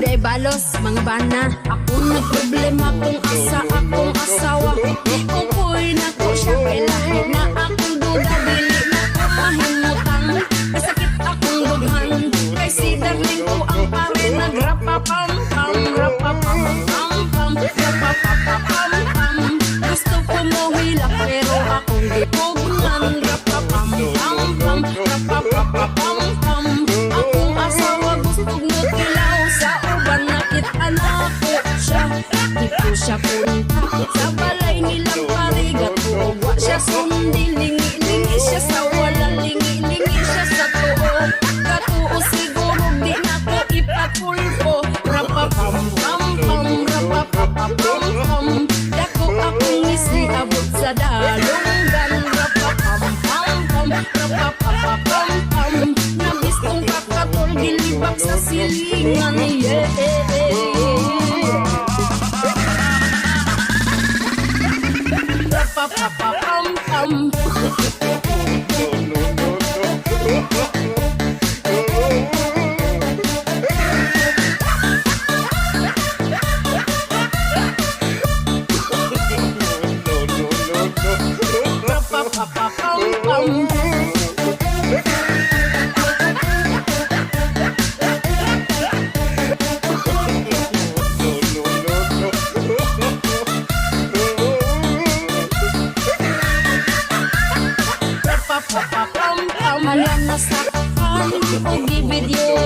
ay balos, mga bana. Ako na problema kung asa akong asawa. Di ko ko'y nako siya, kay lahi na akong duda. Dili na ko mahimutang, kay sakit akong dughan. Kay si darling ko ang pare, nagrapapam-pam, rapapam-pam-pam, rapapapam-pam. Gusto ko mo hilak, pero akong gitugnan. Rapapam-pam-pam, rapapapam-pam. Akong asawa gustong nutilaw, sa uban nakita ko siya. Di ko siya punta sa balay nilang parigat ko. Wa siya sundi, lingi-lingi siya sa wala, lingi-lingi siya sa tuo. Katuo siguro di na ko ipatulpo. Rapapam-pam-pam, rapapapam-pam. Dako akong isiabot sa dalunggan. Rapapam-pam-pam, rapapapam-pam. Nabistong kakatol, gilibak sa silingan. Yeah. Rapapapam-pam. Rapapapam-pam. Hala nasaktan, o gibidyo